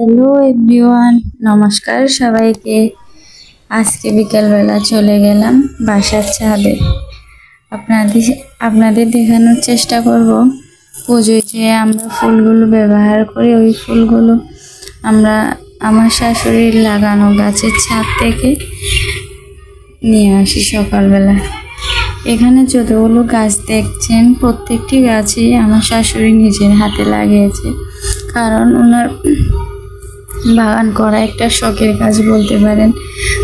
Hello everyone, নমস্কার সবাইকে। আজকে বিকেলবেলা চলে গেলাম বাসার ছাদে। আপনাদের দেখানোর চেষ্টা করব পুজোয় যে আমরা ফুলগুলো ব্যবহার করি, ওই ফুলগুলো আমরা আমার শাশুড়ির লাগানো গাছের ছাদ থেকে নিয়ে আসি সকালবেলা। এখানে যতগুলো গাছ দেখছেন প্রত্যেকটি গাছই আমার শাশুড়ি নিজের হাতে লাগিয়েছে, কারণ ওনার বাগান করা একটা শখের কাজ বলতে পারেন।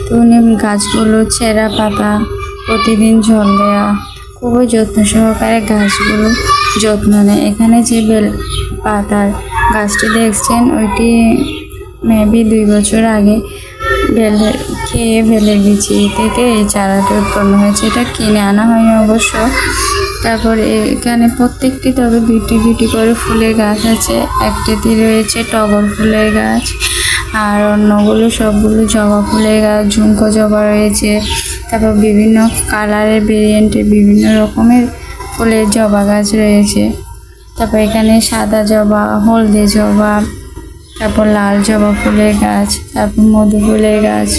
তো উনি গাছগুলো ছেঁড়া পাতা প্রতিদিন জল দেওয়া, খুবই যত্ন সহকারে গাছগুলো যত্ন নেয়। এখানে যে বেল পাতার গাছটি দেখছেন ওইটি মেবি 2 বছর আগে বেলের বিচি থেকে এই চারাটা উৎপন্ন হয়েছে। এটা কিনে আনা হয়নি অবশ্য। তারপরে এখানে প্রত্যেকটি তবে দুটি করে ফুলের গাছ আছে। একটিতে রয়েছে টগর ফুলের গাছ, আর অন্যগুলো সবগুলো জবা ফুলের গাছ, ঝুমকো জবা রয়েছে। তারপর বিভিন্ন কালারের ভেরিয়েন্টের বিভিন্ন রকমের ফুলের জবা গাছ রয়েছে। তারপর এখানে সাদা জবা, হলদে জবা, তারপর লাল জবা ফুলের গাছ, তারপর মধু ফুলের গাছ,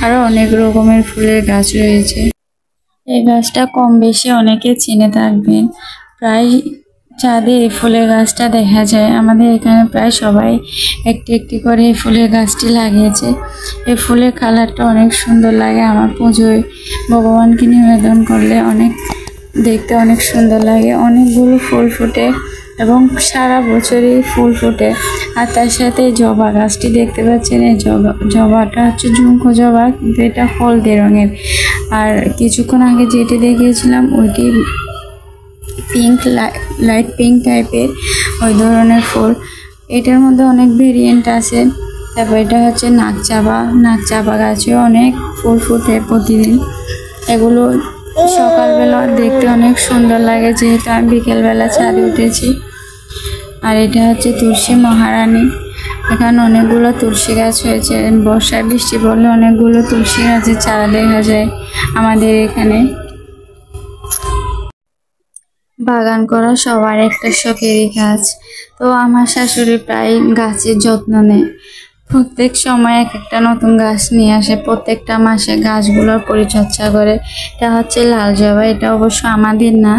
আরও অনেক রকমের ফুলের গাছ রয়েছে। এই গাছটা কম বেশি অনেকে চিনে থাকবেন। প্রায় ছাদে এই ফুলের গাছটা দেখা যায়। আমাদের এখানে প্রায় সবাই একটি করে এই ফুলের গাছটি লাগিয়েছে। এই ফুলের কালারটা অনেক সুন্দর লাগে। আমার পুজোয় ভগবানকে নিবেদন করলে দেখতে অনেক সুন্দর লাগে। অনেকগুলো ফুল ফোটে এবং সারা বছরই ফুল ফোটে। আর তার সাথে জবা গাছটি দেখতে পাচ্ছেন, এই জবাটা হচ্ছে ঝুমকো জবা, কিন্তু এটা হলদে রঙের। আর কিছুক্ষণ আগে যেটি দেখিয়েছিলাম ওইটি পিঙ্ক, লাইট পিঙ্ক টাইপের ওই ধরনের ফুল। এটার মধ্যে অনেক ভেরিয়েন্ট আছে। তারপর এটা হচ্ছে নাকচাপা গাছেও অনেক ফুল ফুটে প্রতিদিন। এগুলো সকালবেলা দেখতে অনেক সুন্দর লাগে, যেহেতু আমি বিকেলবেলা ছাদে উঠেছি। আর এটা হচ্ছে তুলসী মহারানী। এখানে অনেকগুলো তুলসী গাছ হয়েছে। বর্ষায় বৃষ্টি পড়লে অনেকগুলো তুলসী গাছের চারা দেখা যায় আমাদের এখানে। বাগান করা সবার একটা শখেরই কাজ। তো আমার শাশুড়ি প্রায় গাছের যত্ন নেয়। প্রত্যেক সময় একটা নতুন গাছ নিয়ে আসে, প্রত্যেকটা মাসে গাছগুলোর পরিচর্যা করে। এটা হচ্ছে লাল জবা। এটা অবশ্য আমাদের না,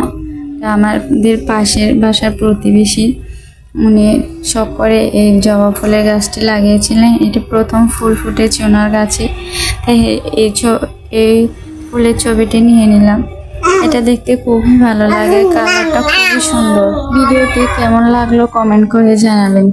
এটা আমাদের পাশের বাসার প্রতিবেশী। উনি শখ করে এই জবা ফুলের গাছটি লাগিয়েছিলেন। এটা প্রথম ফুল ফুটেছে ওনার গাছে, তাই এই ফুলের ছবিটি নিয়ে নিলাম। এটা দেখতে খুবই ভালো লাগে, কালারটা খুবই সুন্দর। ভিডিওটি কেমন লাগলো কমেন্ট করে জানাবেন।